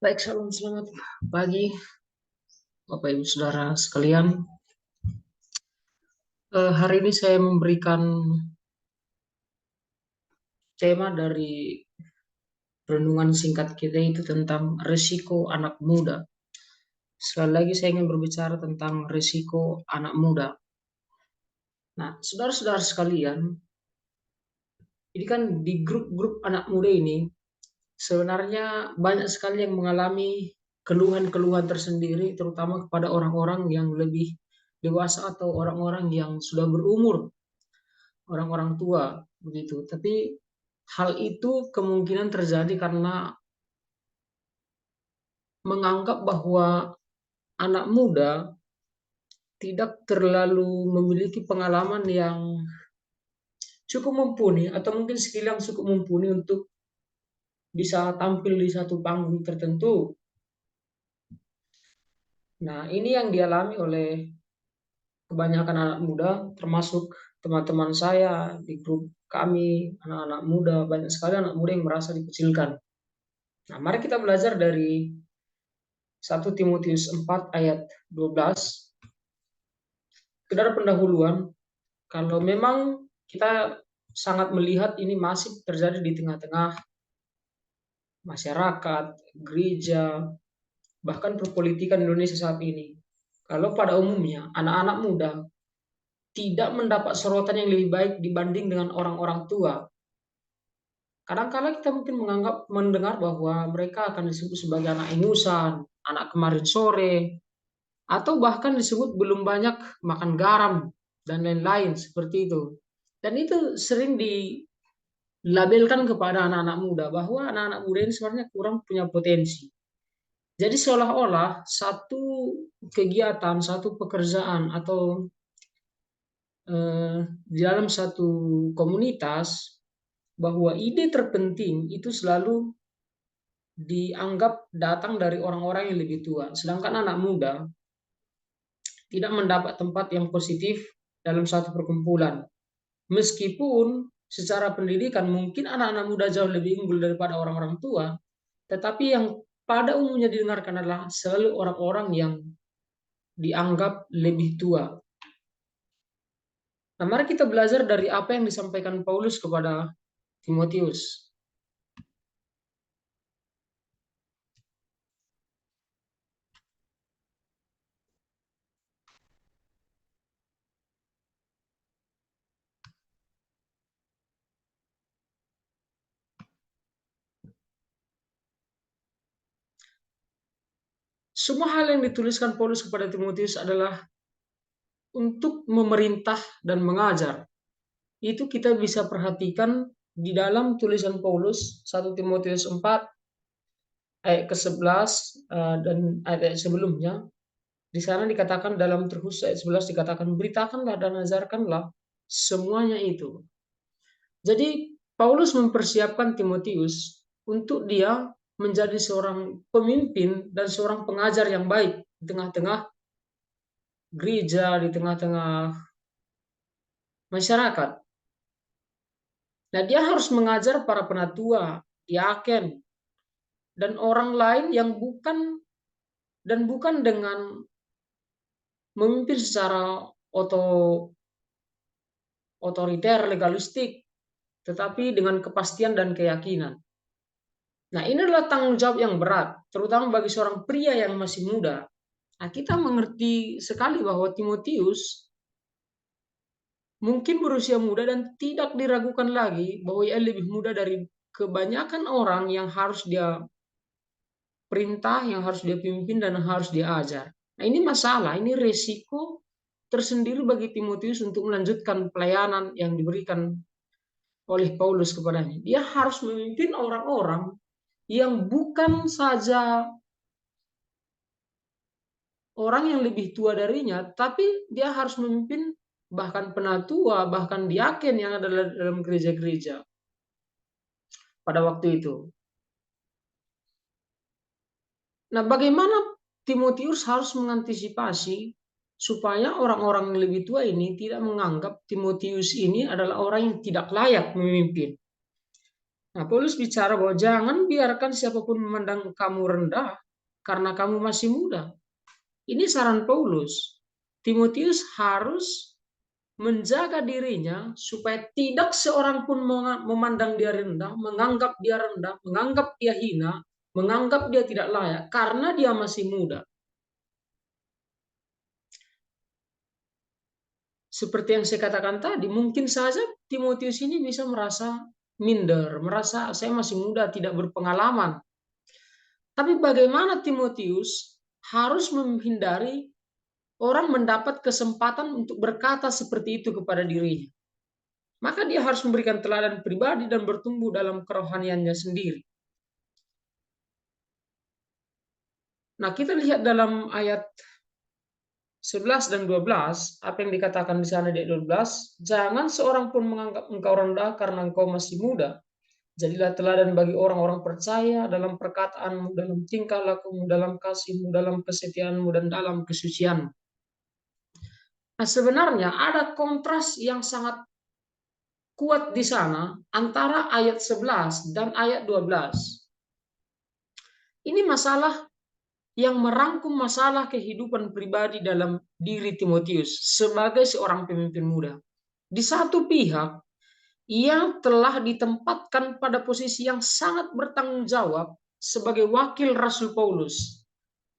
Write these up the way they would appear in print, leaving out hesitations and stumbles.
Baik, salam selamat pagi, Bapak Ibu Saudara sekalian. Hari ini saya memberikan tema dari renungan singkat kita itu tentang risiko anak muda. Sekali lagi saya ingin berbicara tentang risiko anak muda. Nah, saudara-saudara sekalian, ini kan di grup-grup anak muda ini sebenarnya banyak sekali yang mengalami keluhan-keluhan tersendiri, terutama kepada orang-orang yang lebih dewasa atau orang-orang yang sudah berumur, orang-orang tua begitu. Tapi hal itu kemungkinan terjadi karena menganggap bahwa anak muda tidak terlalu memiliki pengalaman yang cukup mumpuni atau mungkin skill yang cukup mumpuni untuk bisa tampil di satu panggung tertentu. Nah, ini yang dialami oleh kebanyakan anak muda, termasuk teman-teman saya di grup kami, anak-anak muda, banyak sekali anak muda yang merasa dikecilkan. Nah, mari kita belajar dari 1 Timotius 4 ayat 12. Saudara pendahuluan, kalau memang kita sangat melihat ini masih terjadi di tengah-tengah masyarakat, gereja, bahkan perpolitikan Indonesia saat ini. Kalau pada umumnya anak-anak muda tidak mendapat sorotan yang lebih baik dibanding dengan orang-orang tua, kadang-kala kita mungkin mendengar bahwa mereka akan disebut sebagai anak ingusan, anak kemarin sore, atau bahkan disebut belum banyak makan garam dan lain-lain seperti itu. Dan itu sering dilabelkan kepada anak-anak muda bahwa anak-anak muda ini sebenarnya kurang punya potensi. Jadi seolah-olah satu kegiatan, satu pekerjaan atau di dalam satu komunitas bahwa ide terpenting itu selalu dianggap datang dari orang-orang yang lebih tua. Sedangkan anak muda tidak mendapat tempat yang positif dalam satu perkumpulan. Meskipun secara pendidikan mungkin anak-anak muda jauh lebih unggul daripada orang-orang tua, tetapi yang pada umumnya didengarkan adalah selalu orang-orang yang dianggap lebih tua. Nah, mari kita belajar dari apa yang disampaikan Paulus kepada Timotius. Semua hal yang dituliskan Paulus kepada Timotius adalah untuk memerintah dan mengajar. Itu kita bisa perhatikan di dalam tulisan Paulus 1 Timotius 4 ayat ke-11 dan ayat sebelumnya. Di sana dikatakan dalam terkhusus ayat 11 dikatakan beritakanlah dan ajarkanlah semuanya itu. Jadi Paulus mempersiapkan Timotius untuk dia menjadi seorang pemimpin dan seorang pengajar yang baik di tengah-tengah gereja, di tengah-tengah masyarakat. Nah, dia harus mengajar para penatua, diaken, dan orang lain yang bukan dengan memimpin secara otoriter, legalistik, tetapi dengan kepastian dan keyakinan. Nah, ini adalah tanggung jawab yang berat, terutama bagi seorang pria yang masih muda. Nah, kita mengerti sekali bahwa Timotius mungkin berusia muda dan tidak diragukan lagi bahwa ia lebih muda dari kebanyakan orang yang harus dia perintah, yang harus dia pimpin, dan harus dia ajar. Nah, ini masalah, ini resiko tersendiri bagi Timotius untuk melanjutkan pelayanan yang diberikan oleh Paulus kepadanya. Dia harus memimpin orang-orang yang bukan saja orang yang lebih tua darinya, tapi dia harus memimpin bahkan penatua, bahkan diaken yang ada dalam gereja-gereja pada waktu itu. Nah, bagaimana Timotius harus mengantisipasi supaya orang-orang yang lebih tua ini tidak menganggap Timotius ini adalah orang yang tidak layak memimpin. Nah, Paulus bicara bahwa jangan biarkan siapapun memandang kamu rendah karena kamu masih muda. Ini saran Paulus. Timotius harus menjaga dirinya supaya tidak seorang pun memandang dia rendah, menganggap dia hina, menganggap dia tidak layak karena dia masih muda. Seperti yang saya katakan tadi, mungkin saja Timotius ini bisa merasa minder, merasa saya masih muda, tidak berpengalaman. Tapi bagaimana Timotius harus menghindari orang mendapat kesempatan untuk berkata seperti itu kepada dirinya? Maka dia harus memberikan teladan pribadi dan bertumbuh dalam kerohaniannya sendiri. Nah, kita lihat dalam ayat 11 dan 12, apa yang dikatakan di sana di ayat 12, jangan seorang pun menganggap engkau rendah karena engkau masih muda. Jadilah teladan bagi orang-orang percaya dalam perkataanmu, dalam tingkah lakumu, dalam kasihmu, dalam kesetiaanmu, dan dalam kesucianmu. Nah, sebenarnya ada kontras yang sangat kuat di sana antara ayat 11 dan ayat 12. Ini masalah yang merangkum masalah kehidupan pribadi dalam diri Timotius sebagai seorang pemimpin muda. Di satu pihak, ia telah ditempatkan pada posisi yang sangat bertanggung jawab sebagai wakil Rasul Paulus.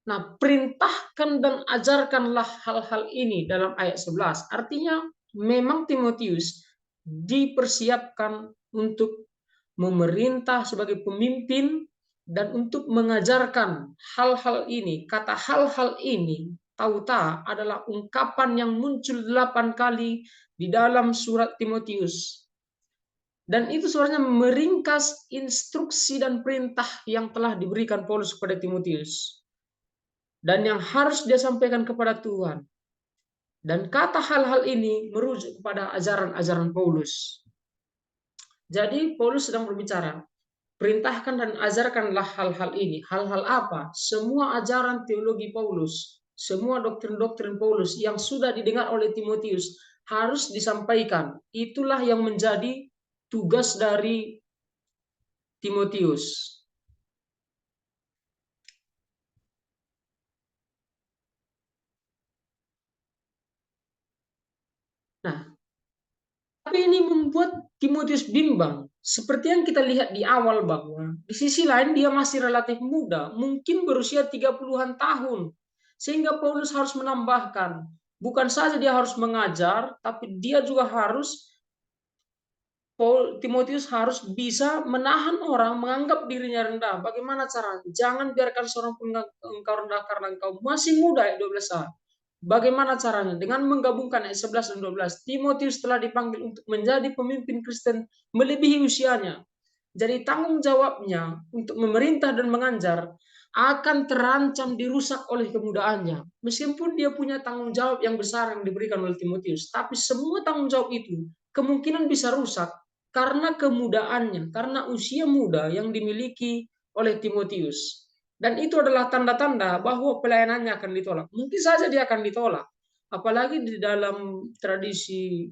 Nah, perintahkan dan ajarkanlah hal-hal ini dalam ayat 11. Artinya, memang Timotius dipersiapkan untuk memerintah sebagai pemimpin dan untuk mengajarkan hal-hal ini. Kata hal-hal ini, tauta adalah ungkapan yang muncul 8 kali di dalam surat Timotius. Dan itu sebenarnya meringkas instruksi dan perintah yang telah diberikan Paulus kepada Timotius. Dan yang harus dia sampaikan kepada Tuhan. Dan kata hal-hal ini merujuk kepada ajaran-ajaran Paulus. Jadi Paulus sedang berbicara, perintahkan dan ajarkanlah hal-hal ini. Hal-hal apa? Semua ajaran teologi Paulus, semua doktrin-doktrin Paulus yang sudah didengar oleh Timotius harus disampaikan. Itulah yang menjadi tugas dari Timotius. Nah, tapi ini membuat Timotius bimbang. Seperti yang kita lihat di awal bahwa di sisi lain dia masih relatif muda, mungkin berusia 30-an tahun. Sehingga Paulus harus menambahkan, bukan saja dia harus mengajar, tapi dia juga harus Timotius harus bisa menahan orang menganggap dirinya rendah. Bagaimana caranya? Jangan biarkan seorang pun engkau rendah karena engkau masih muda, 12 tahun. Bagaimana caranya? Dengan menggabungkan ayat 11 dan 12. Timotius telah dipanggil untuk menjadi pemimpin Kristen melebihi usianya. Jadi tanggung jawabnya untuk memerintah dan mengajar akan terancam dirusak oleh kemudaannya. Meskipun dia punya tanggung jawab yang besar yang diberikan oleh Timotius, tapi semua tanggung jawab itu kemungkinan bisa rusak karena kemudaannya, karena usia muda yang dimiliki oleh Timotius. Dan itu adalah tanda-tanda bahwa pelayanannya akan ditolak. Mungkin saja dia akan ditolak. Apalagi di dalam tradisi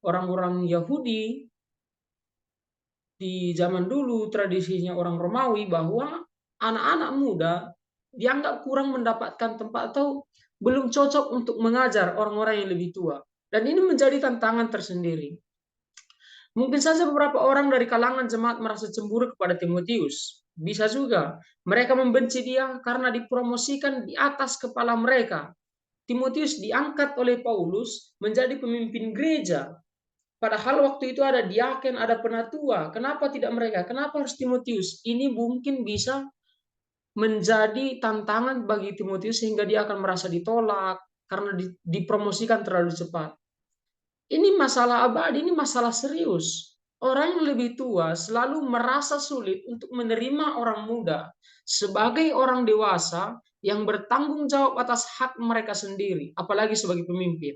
orang-orang Yahudi, di zaman dulu tradisinya orang Romawi bahwa anak-anak muda dianggap kurang mendapatkan tempat atau belum cocok untuk mengajar orang-orang yang lebih tua. Dan ini menjadi tantangan tersendiri. Mungkin saja beberapa orang dari kalangan jemaat merasa cemburu kepada Timotius. Bisa juga mereka membenci dia karena dipromosikan di atas kepala mereka. Timotius diangkat oleh Paulus menjadi pemimpin gereja. Padahal waktu itu ada diaken, ada penatua. Kenapa tidak mereka? Kenapa harus Timotius? Ini mungkin bisa menjadi tantangan bagi Timotius sehingga dia akan merasa ditolak karena dipromosikan terlalu cepat. Ini masalah abadi, ini masalah serius. Orang yang lebih tua selalu merasa sulit untuk menerima orang muda sebagai orang dewasa yang bertanggung jawab atas hak mereka sendiri, apalagi sebagai pemimpin.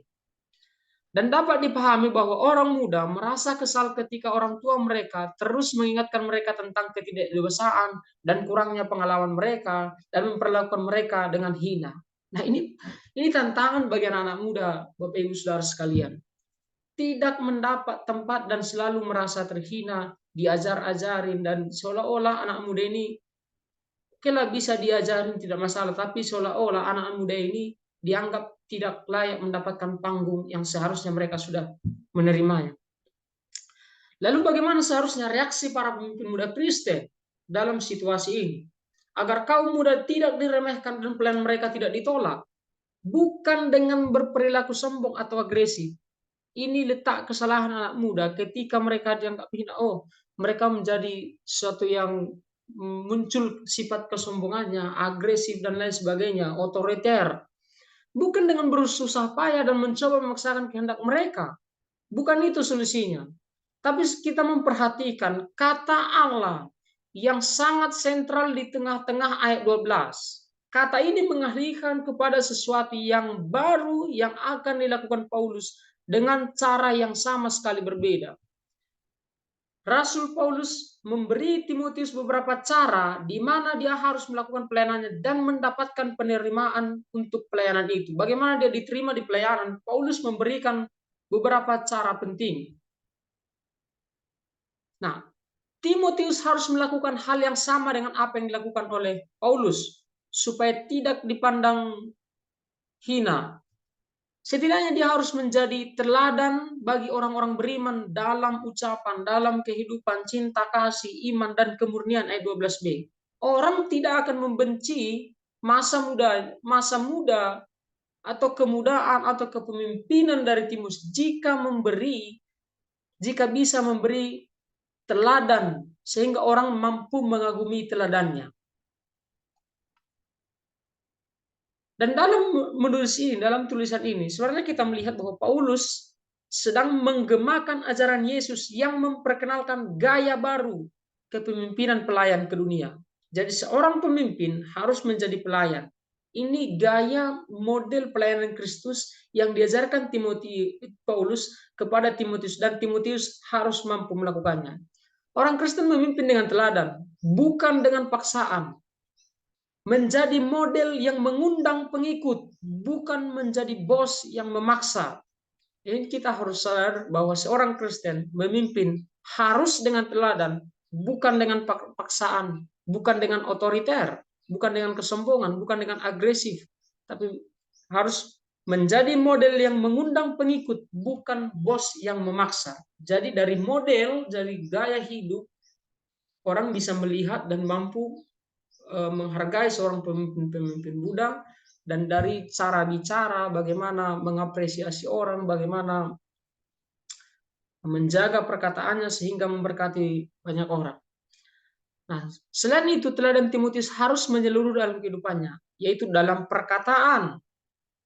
Dan dapat dipahami bahwa orang muda merasa kesal ketika orang tua mereka terus mengingatkan mereka tentang ketidakdewasaan dan kurangnya pengalaman mereka dan memperlakukan mereka dengan hina. Nah, ini tantangan bagi anak-anak muda, Bapak Ibu Saudara sekalian. Tidak mendapat tempat dan selalu merasa terhina diajar-ajarin, dan seolah-olah anak muda ini okelah bisa diajarin tidak masalah, tapi seolah-olah anak muda ini dianggap tidak layak mendapatkan panggung yang seharusnya mereka sudah menerimanya. Lalu bagaimana seharusnya reaksi para pemimpin muda Kristen dalam situasi ini? Agar kaum muda tidak diremehkan dan pelayanan mereka tidak ditolak. Bukan dengan berperilaku sombong atau agresif. Ini letak kesalahan anak muda ketika mereka dianggap hina. Oh, mereka menjadi sesuatu yang muncul sifat kesombongannya, agresif dan lain sebagainya, otoriter. Bukan dengan bersusah payah dan mencoba memaksakan kehendak mereka. Bukan itu solusinya. Tapi kita memperhatikan kata Allah yang sangat sentral di tengah-tengah ayat 12. Kata ini mengalihkan kepada sesuatu yang baru yang akan dilakukan Paulus dengan cara yang sama sekali berbeda. Rasul Paulus memberi Timotius beberapa cara di mana dia harus melakukan pelayanannya dan mendapatkan penerimaan untuk pelayanan itu. Bagaimana dia diterima di pelayanan? Paulus memberikan beberapa cara penting. Nah, Timotius harus melakukan hal yang sama dengan apa yang dilakukan oleh Paulus supaya tidak dipandang hina. Setidaknya dia harus menjadi teladan bagi orang-orang beriman dalam ucapan, dalam kehidupan, cinta, kasih, iman, dan kemurnian ayat 12b. Orang tidak akan membenci masa muda atau kemudaan atau kepemimpinan dari Timotius jika bisa memberi teladan sehingga orang mampu mengagumi teladannya. Dan dalam tulisan ini, sebenarnya kita melihat bahwa Paulus sedang menggemakan ajaran Yesus yang memperkenalkan gaya baru kepemimpinan pelayan ke dunia. Jadi seorang pemimpin harus menjadi pelayan. Ini gaya model pelayanan Kristus yang diajarkan Paulus kepada Timotius, dan Timotius harus mampu melakukannya. Orang Kristen memimpin dengan teladan, bukan dengan paksaan. Menjadi model yang mengundang pengikut, bukan menjadi bos yang memaksa. Ini kita harus sadar bahwa seorang Kristen memimpin harus dengan teladan, bukan dengan paksaan, bukan dengan otoriter, bukan dengan kesombongan, bukan dengan agresif, tapi harus menjadi model yang mengundang pengikut, bukan bos yang memaksa. Jadi dari model, dari gaya hidup, orang bisa melihat dan mampu menghargai seorang pemimpin muda, dan dari cara bicara, bagaimana mengapresiasi orang, bagaimana menjaga perkataannya sehingga memberkati banyak orang. Nah, selain itu teladan Timotius harus menyeluruh dalam kehidupannya, yaitu dalam perkataan,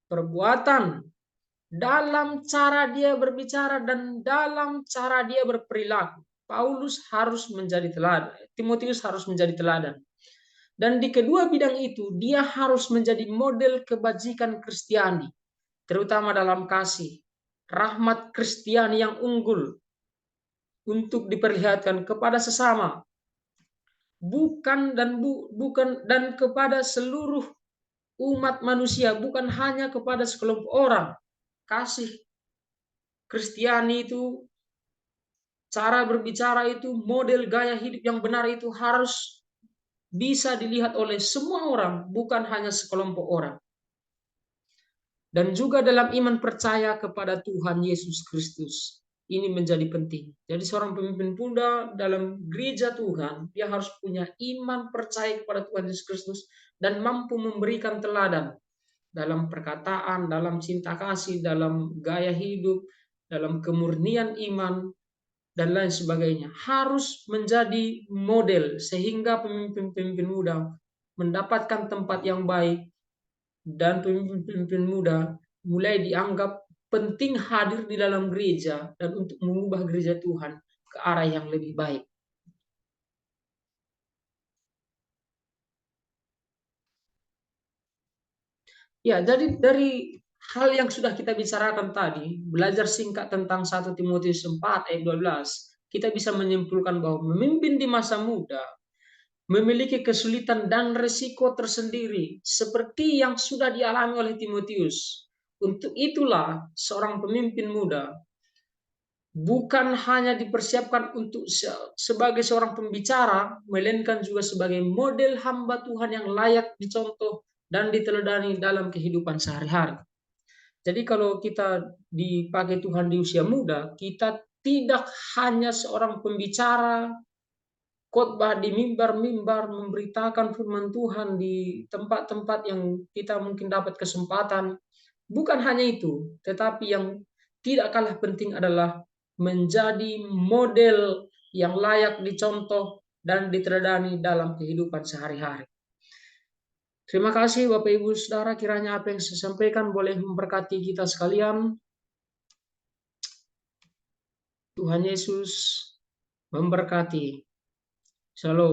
perbuatan, dalam cara dia berbicara, dan dalam cara dia berperilaku. Paulus harus menjadi teladan, Timotius harus menjadi teladan. Dan di kedua bidang itu, dia harus menjadi model kebajikan Kristiani, terutama dalam kasih, rahmat Kristiani yang unggul untuk diperlihatkan kepada sesama, bukan dan kepada seluruh umat manusia, bukan hanya kepada sekelompok orang. Kasih Kristiani itu, cara berbicara itu, model gaya hidup yang benar itu harus bisa dilihat oleh semua orang, bukan hanya sekelompok orang. Dan juga dalam iman percaya kepada Tuhan Yesus Kristus. Ini menjadi penting. Jadi seorang pemimpin muda dalam gereja Tuhan, dia harus punya iman percaya kepada Tuhan Yesus Kristus dan mampu memberikan teladan dalam perkataan, dalam cinta kasih, dalam gaya hidup, dalam kemurnian iman, dan lain sebagainya. Harus menjadi model sehingga pemimpin-pemimpin muda mendapatkan tempat yang baik, dan pemimpin-pemimpin muda mulai dianggap penting hadir di dalam gereja dan untuk mengubah gereja Tuhan ke arah yang lebih baik. Ya, jadi dari hal yang sudah kita bicarakan tadi, belajar singkat tentang 1 Timotius 4 ayat 12, kita bisa menyimpulkan bahwa memimpin di masa muda memiliki kesulitan dan risiko tersendiri seperti yang sudah dialami oleh Timotius. Untuk itulah seorang pemimpin muda bukan hanya dipersiapkan untuk sebagai seorang pembicara, melainkan juga sebagai model hamba Tuhan yang layak dicontoh dan diteladani dalam kehidupan sehari-hari. Jadi kalau kita dipakai Tuhan di usia muda, kita tidak hanya seorang pembicara, khotbah di mimbar-mimbar, memberitakan firman Tuhan di tempat-tempat yang kita mungkin dapat kesempatan. Bukan hanya itu, tetapi yang tidak kalah penting adalah menjadi model yang layak dicontoh dan diteladani dalam kehidupan sehari-hari. Terima kasih Bapak Ibu Saudara, kiranya apa yang saya sampaikan boleh memberkati kita sekalian. Tuhan Yesus memberkati. Shalom.